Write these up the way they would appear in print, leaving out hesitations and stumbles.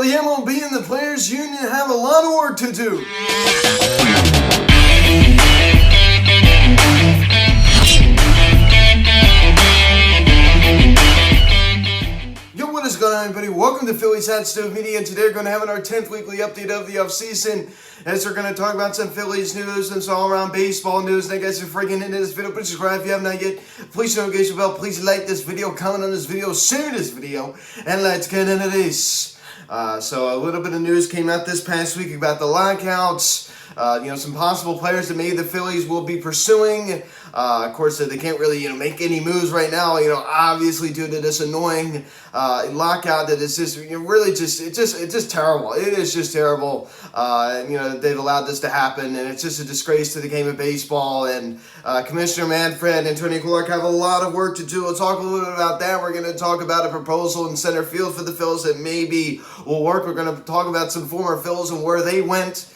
the MLB and the Players Union have a lot of work to do. Yo, what is going on, everybody? Welcome to Phillies Hot Stove Media, and today we're going to have our 10th weekly update of the offseason, as we're going to talk about some Phillies news and some all-around baseball news. Thank you guys for freaking into this video. Please subscribe if you have not yet. Please hit the notification bell. Please like this video, comment on this video, share this video, and let's get into this. So a little bit of news came out this past week about the lockouts. Some possible players that maybe the Phillies will be pursuing. Of course, they can't really, make any moves right now, obviously due to this annoying lockout that is just, really it's just terrible. It is just terrible. They've allowed this to happen, and it's just a disgrace to the game of baseball. And Commissioner Manfred and Tony Clark have a lot of work to do. We'll talk a little bit about that. We're going to talk about a proposal in center field for the Phillies that maybe will work. We're going to talk about some former Phillies and where they went.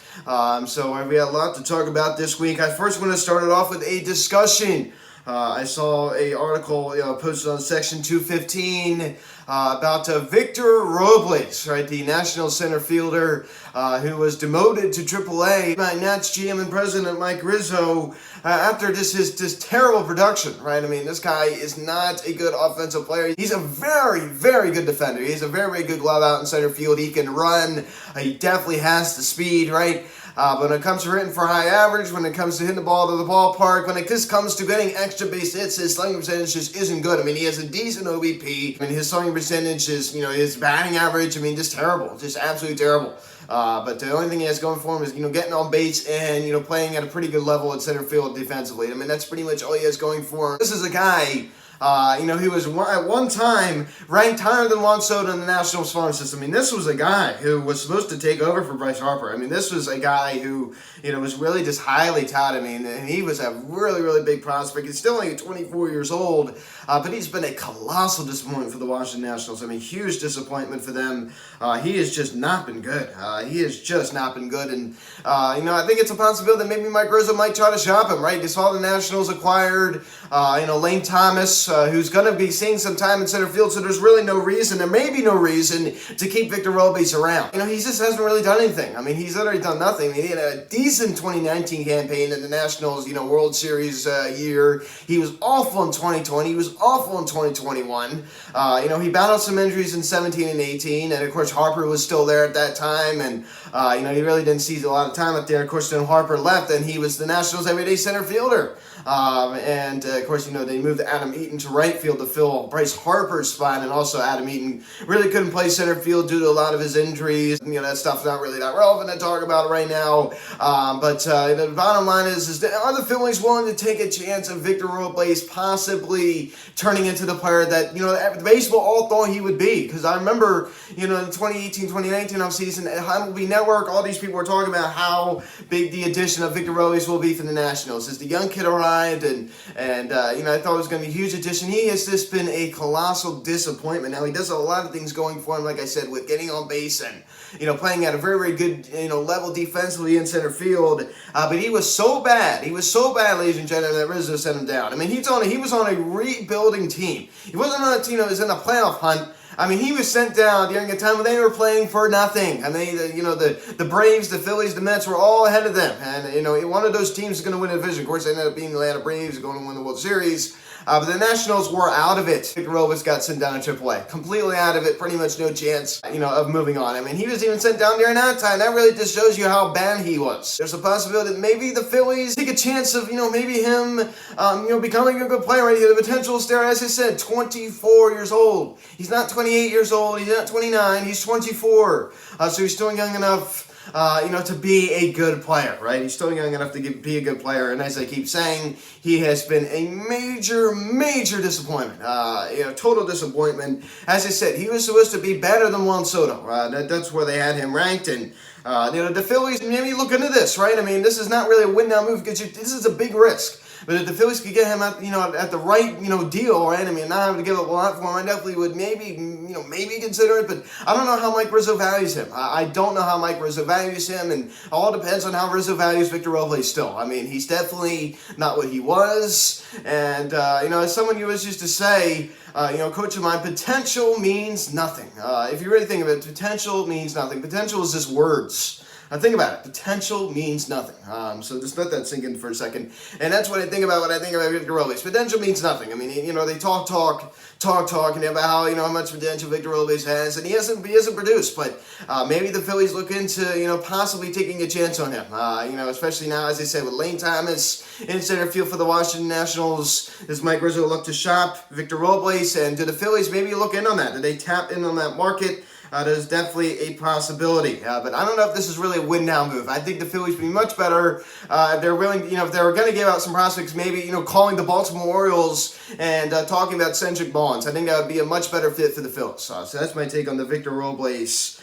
So we had a lot to talk about this week. I first want to start it off with a discussion. I saw an article posted on Section 215 about Victor Robles, right, the national center fielder who was demoted to AAA by Nats GM and President Mike Rizzo after his terrible production, right? I mean, this guy is not a good offensive player. He's a very, very good defender. He's a very, very good glove out in center field. He can run. He definitely has the speed, right? But when it comes to hitting for high average, when it comes to hitting the ball to the ballpark, when it just comes to getting extra base hits, his slugging percentage just isn't good. I mean, he has a decent OBP. I mean, his slugging percentage is, his batting average, just terrible. Just absolutely terrible. But the only thing he has going for him is, getting on base and, playing at a pretty good level at center field defensively. I mean, that's pretty much all he has going for him. This is a guy... he was at one time ranked higher than Juan Soto in the National Farm System. I mean, this was a guy who was supposed to take over for Bryce Harper. I mean, this was a guy who, was really just highly touted. I mean, and he was a really, really big prospect. He's still only 24 years old, but he's been a colossal disappointment for the Washington Nationals. I mean, huge disappointment for them. He has just not been good. He has just not been good. And, I think it's a possibility that maybe Mike Rizzo might try to shop him, right? You saw the Nationals acquired, Lane Thomas, who's going to be seeing some time in center field, so there's really no reason, there may be no reason to keep Victor Robles around. He just hasn't really done anything. I mean, he's already done nothing. I mean, he had a decent 2019 campaign in the Nationals, World Series year. He was awful in 2020. He was awful in 2021. He battled some injuries in 17 and 18, and of course Harper was still there at that time, and he really didn't see a lot of time up there. Of course, then Harper left, and he was the Nationals' everyday center fielder. Of course, they moved Adam Eaton to right field to fill Bryce Harper's spot, and also Adam Eaton really couldn't play center field due to a lot of his injuries. That stuff's not really that relevant to talk about right now. But the bottom line is that are the Phillies willing to take a chance of Victor Robles possibly turning into the player that, the baseball all thought he would be? Because I remember, in the 2018-2019 offseason at MLB Network, all these people were talking about how big the addition of Victor Robles will be for the Nationals. As the young kid arrived, and I thought it was going to be a huge addition. He has just been a colossal disappointment. Now, he does a lot of things going for him, like I said, with getting on base and, playing at a very, very good, level defensively in center field. But he was so bad. He was so bad, ladies and gentlemen, that Rizzo sent him down. I mean, he was on a rebuilding team. He wasn't on a team that was in a playoff hunt. I mean, he was sent down during a time when they were playing for nothing. I mean, the Braves, the Phillies, the Mets were all ahead of them. And, one of those teams is going to win a division. Of course, they ended up being the Atlanta Braves, going to win the World Series. But the Nationals were out of it. Victor Robles got sent down to AAA. Completely out of it. Pretty much no chance, of moving on. I mean, he was even sent down during that time. That really just shows you how bad he was. There's a possibility that maybe the Phillies take a chance of, maybe him, becoming a good player. Right? He had the potential to stare, as I said, 24 years old. He's not 28 years old. He's not 29. He's 24. So he's still young enough to be a good player, right? He's still young enough to be a good player, and as I keep saying, he has been a major, major disappointment, total disappointment. As I said, he was supposed to be better than Juan Soto. That's where they had him ranked, and the Phillies, maybe look into this, right? I mean, this is not really a win-now move because this is a big risk. But if the Phillies could get him at the right, deal, right? I mean, not having to give up a lot for him, I definitely would maybe consider it. But I don't know how Mike Rizzo values him. I don't know how Mike Rizzo values him, and all depends on how Rizzo values Victor Robles still. I mean, he's definitely not what he was. And, as someone who always used to say, coach of mine, potential means nothing. If you really think of it, potential means nothing. Potential is just words. Think about it. Potential means nothing. So just let that sink in for a second. And that's what I think about when I think about Victor Robles. Potential means nothing. I mean, they talk about how much potential Victor Robles has, and he hasn't produced. But maybe the Phillies look into possibly taking a chance on him. Especially now, as I said, with Lane Thomas in center field for the Washington Nationals. Does Mike Rizzo look to shop Victor Robles, and do the Phillies maybe look in on that? Do they tap in on that market? There's definitely a possibility, but I don't know if this is really a win-now move. I think the Phillies would be much better if they're willing, if they were going to give out some prospects, maybe, calling the Baltimore Orioles and talking about Cedric Mullins. I think that would be a much better fit for the Phillies. So that's my take on the Victor Robles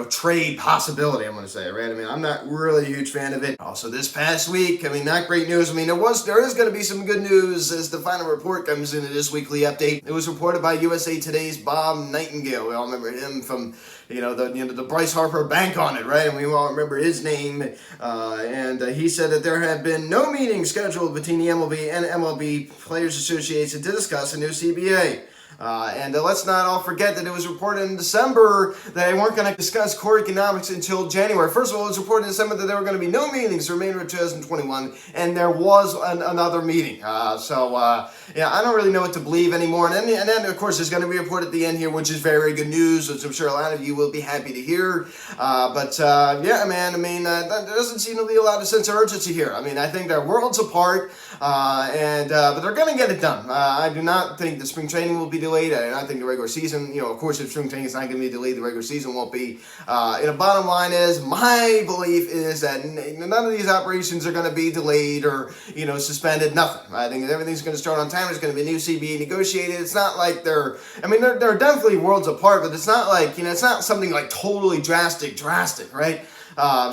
trade possibility, I'm going to say, right? I mean, I'm not really a huge fan of it. Also, this past week, not great news. There is going to be some good news as the final report comes into this weekly update. It was reported by USA Today's Bob Nightingale. We all remember him from, the Bryce Harper bank on it, right? And we all remember his name. And he said that there had been no meetings scheduled between the MLB and MLB Players Association to discuss a new CBA. And let's not all forget that it was reported in December that they weren't going to discuss core economics until January. First of all, it was reported in December that there were going to be no meetings the remainder of 2021, and there was another meeting. I don't really know what to believe anymore. And then, of course, there's going to be a report at the end here, which is very good news, which I'm sure a lot of you will be happy to hear. There doesn't seem to be a lot of sense of urgency here. I think they're worlds apart, but they're going to get it done. I do not think the spring training will be delayed. I do not think the regular season, of course, if spring training is not going to be delayed, the regular season won't be. Bottom line is, my belief is that none of these operations are going to be delayed or, suspended, nothing. I think everything's going to start on time. There's going to be a new CBA negotiated. It's not like they're definitely worlds apart, but it's not like, it's not something like totally drastic, right?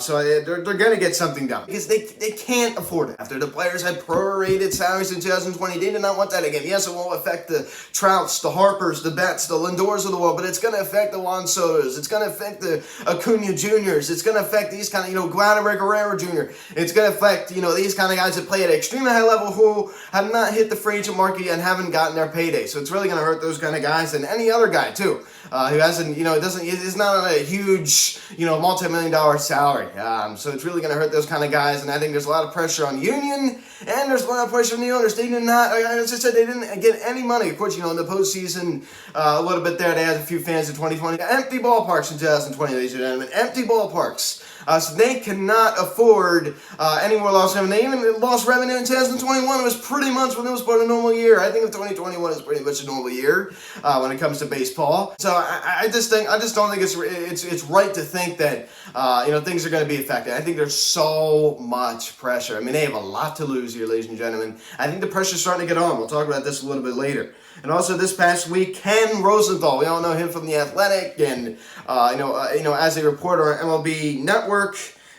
So they're going to get something done because they can't afford it. After the players had prorated salaries in 2020, they did not want that again. Yes, it won't affect the Trouts, the Harpers, the Betts, the Lindors of the world, but it's going to affect the Juan Sotos. It's going to affect the Acuna Juniors. It's going to affect these kind of, Vladimir Guerrero Jr. It's going to affect, these kind of guys that play at an extremely high level who have not hit the free agent market and haven't gotten their payday. So it's really going to hurt those kind of guys and any other guy too, who hasn't, is not on a huge, multi-million-dollar salary. So it's really going to hurt those kind of guys, and I think there's a lot of pressure on the union, and there's a lot of pressure on the owners. They did not, as I said, they didn't get any money. Of course, in the postseason, a little bit there, they had a few fans in 2020. Empty ballparks in 2020, ladies and gentlemen. Empty ballparks. So they cannot afford any more lost revenue. They even lost revenue in 2021. It was pretty much when it was part of a normal year. I think 2021 is pretty much a normal year when it comes to baseball. So I just don't think it's right to think that things are going to be affected. I think there's so much pressure. They have a lot to lose here, ladies and gentlemen. I think the pressure's starting to get on. We'll talk about this a little bit later. And also this past week, Ken Rosenthal, we all know him from The Athletic, and as a reporter on MLB Network,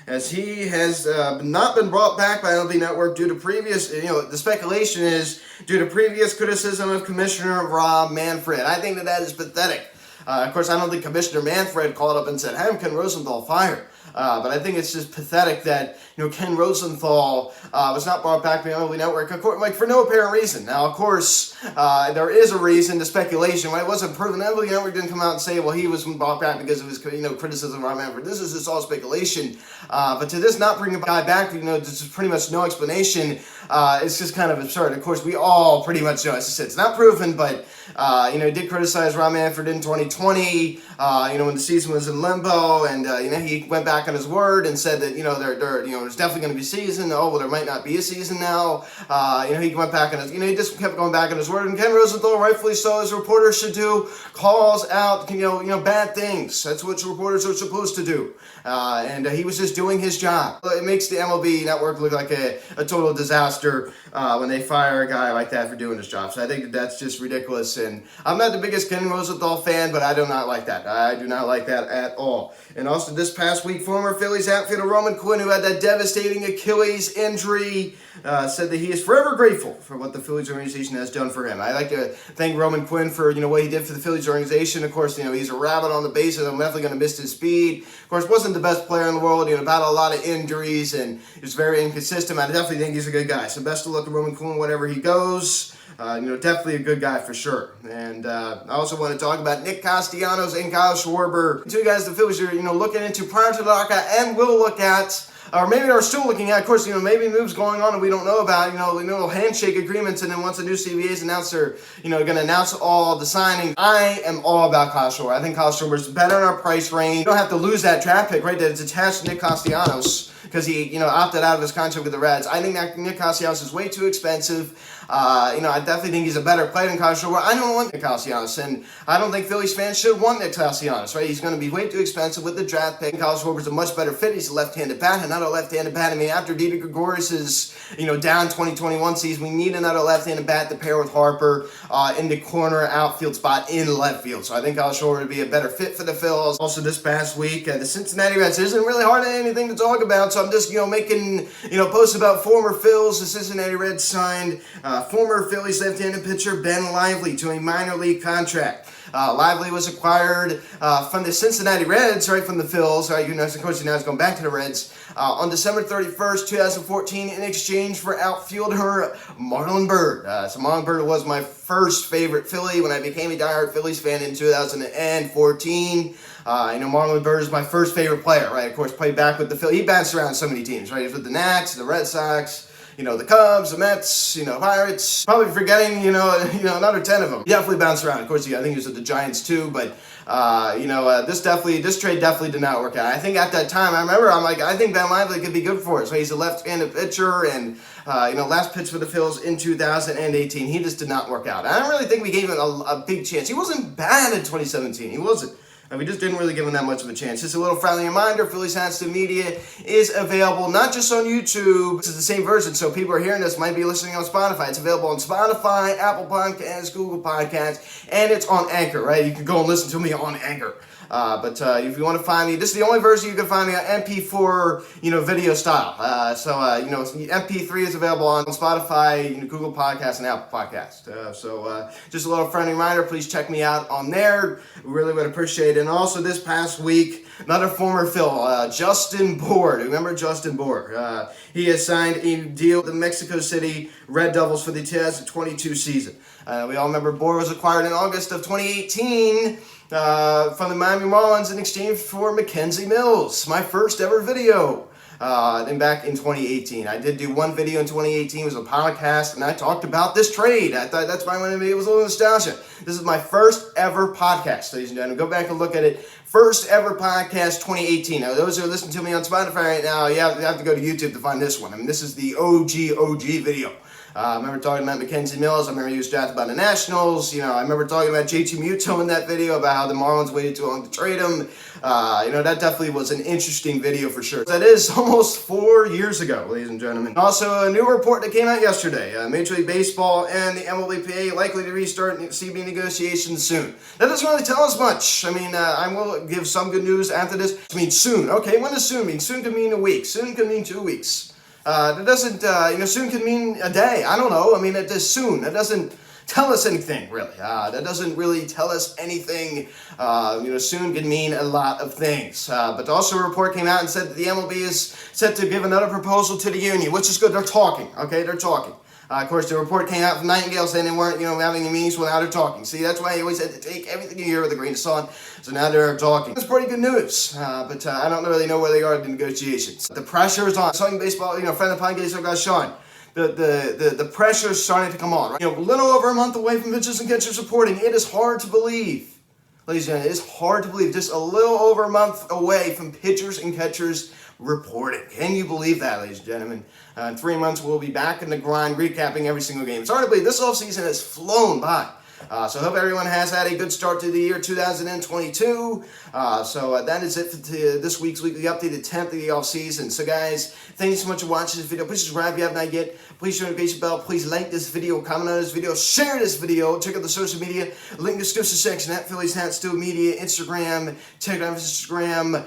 as he has not been brought back by MLB Network due to previous, the speculation is due to previous criticism of Commissioner Rob Manfred. I think that is pathetic. Of course, I don't think Commissioner Manfred called up and said, "Have Ken Rosenthal fired." But I think it's just pathetic that Ken Rosenthal was not brought back by the MLB Network, for no apparent reason. Now, of course, there is a reason to speculation. When it wasn't proven, the MLB Network didn't come out and say, well, he was brought back because of his criticism of Rob Manfred. This is just all speculation. But to this not bring a guy back, this is pretty much no explanation. It's just kind of absurd. Of course, we all pretty much know, as I said, it's not proven, but he did criticize Rob Manfred in 2020. When the season was in limbo, and he went back on his word and said that there's definitely going to be a season. Oh, well, there might not be a season now. He went back on his, he just kept going back on his word. And Ken Rosenthal, rightfully so, as reporters should do, calls out bad things. That's what reporters are supposed to do. And he was just doing his job. It makes the MLB Network look like a total disaster when they fire a guy like that for doing his job. So I think that's just ridiculous. close. And I'm not the biggest Ken Rosenthal fan, but I do not like that. I do not like that at all. And also this past week, former Phillies outfielder Roman Quinn, who had that devastating Achilles injury, said that he is forever grateful for what the Phillies organization has done for him. I like to thank Roman Quinn for, what he did for the Phillies organization. Of course, he's a rabbit on the bases. I'm definitely going to miss his speed. Of course, wasn't the best player in the world. Battled a lot of injuries and he was very inconsistent. I definitely think he's a good guy. So best of luck to Roman Quinn wherever he goes. Definitely a good guy for sure. And I also want to talk about Nick Castellanos and Kyle Schwarber. Two guys the Phillies are, looking into prior to the lockout and will look at, or maybe are still looking at. Of course, maybe moves going on that we don't know about, little handshake agreements, and then once the new CBA is announced, they're, going to announce all the signing. I am all about Kyle Schwarber. I think Kyle Schwarber is better in our price range. You don't have to lose that draft pick, right, that is attached to Nick Castellanos because he, opted out of his contract with the Reds. I think that Nick Castellanos is way too expensive. I definitely think he's a better player than Kyle Schwarber. I don't want Nick Castellanos, and I don't think Phillies fans should want Nick Castellanos, right? He's going to be way too expensive with the draft pick. Kyle Schwarber's a much better fit. He's a left-handed bat, another left-handed bat. I mean, after Didi Gregorius's, down 2021 season, we need another left-handed bat to pair with Harper in the corner outfield spot in left field. So I think Kyle Schwarber would be a better fit for the Phils. Also, this past week, the Cincinnati Reds isn't really hardly anything to talk about, so I'm just, making, posts about former Phils. The Cincinnati Reds signed former Phillies left-handed pitcher Ben Lively to a minor league contract. Lively was acquired from the Cincinnati Reds, right, from the Phils, right, of course, now he's going back to the Reds, on December 31st, 2014, in exchange for outfielder Marlon Byrd. So Marlon Byrd was my first favorite Philly when I became a diehard Phillies fan in 2014. Marlon Byrd is my first favorite player, right, of course, played back with the Phillies. He bounced around so many teams, right, he was with the Nats, the Red Sox, the Cubs, the Mets, Pirates. Probably forgetting, another 10 of them. He definitely bounced around. Of course, I think he was at the Giants too, but, this trade definitely did not work out. I think at that time, I think Ben Lively could be good for us. So he's a left-handed pitcher, and, last pitch for the Phils in 2018. He just did not work out. I don't really think we gave him a big chance. He wasn't bad in 2017. He wasn't. We just didn't really give him that much of a chance. Just a little friendly reminder, Phillies Hats to Media is available not just on YouTube. This is the same version, so people are hearing this, might be listening on Spotify. It's available on Spotify, Apple Podcasts, Google Podcasts, and it's on Anchor, right? You can go and listen to me on Anchor. But if you want to find me, this is the only version you can find me on MP4, video style. MP3 is available on Spotify, Google Podcasts, and Apple Podcasts. Just a little friendly reminder, please check me out on there. We really would appreciate it. And also this past week, another former Phil, Justin Bour. Remember Justin Bour? He has signed a deal with the Mexico City Red Devils for the 2022 season. We all remember Bour was acquired in August of 2018 from the Miami Marlins in exchange for Mackenzie Mills. My first ever video. Then back in 2018. I did do one video in 2018. It was a podcast, and I talked about this trade. I thought that's why it was a little nostalgia. This is my first ever podcast, ladies and gentlemen. Go back and look at it. First ever podcast, 2018. Now, those who are listening to me on Spotify right now, you have to go to YouTube to find this one. I mean, this is the OG video. I remember talking about Mackenzie Mills. I remember he was drafted by the Nationals. I remember talking about JT Muto in that video about how the Marlins waited too long to trade him. That definitely was an interesting video for sure. That is almost 4 years ago, ladies and gentlemen. Also, a new report that came out yesterday. Major League Baseball and the MLBPA likely to restart CBA negotiations soon. That doesn't really tell us much. I will give some good news after this. Soon. Okay, when does soon mean? Soon could mean a week. Soon could mean 2 weeks. That doesn't, soon can mean a day. I don't know. It is soon. That doesn't tell us anything, really. That doesn't really tell us anything. Soon can mean a lot of things. But also a report came out and said that the MLB is set to give another proposal to the union, which is good. They're talking, okay? They're talking. Of course, the report came out from Nightingale saying they weren't, having any meetings without her talking. See, that's why he always had to take everything you hear with a grain of salt. So now they're talking. That's pretty good news, but I don't really know where they are in the negotiations. The pressure is on. Southern Baseball, friend of the podcast, guy Sean. The pressure is starting to come on. Right? A little over a month away from pitchers and catchers reporting. It is hard to believe. Ladies and gentlemen, it is hard to believe. Just a little over a month away from pitchers and catchers reporting. Can you believe that, ladies and gentlemen? In 3 months, we'll be back in the grind, recapping every single game. It's hard to believe this offseason has flown by. So I hope everyone has had a good start to the year 2022. So that is it for this week's weekly update, the 10th of the offseason. So guys, thank you so much for watching this video. Please subscribe if you have not yet. Please turn the notification bell. Please like this video, comment on this video, share this video. Check out the social media link in the description section at Phillies Hat Stove Media, Instagram, Telegram, Instagram.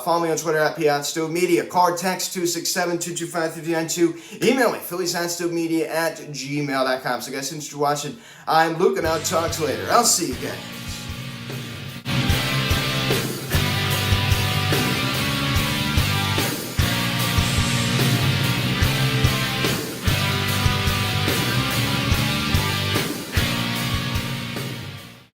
Follow me on Twitter at PHatStoveMedia. Card text 267-225-5392. Email me, PhilliesHatStoveMedia@gmail.com. So guys, thanks for watching. I'm Luke, and I'll talk to you later. I'll see you guys.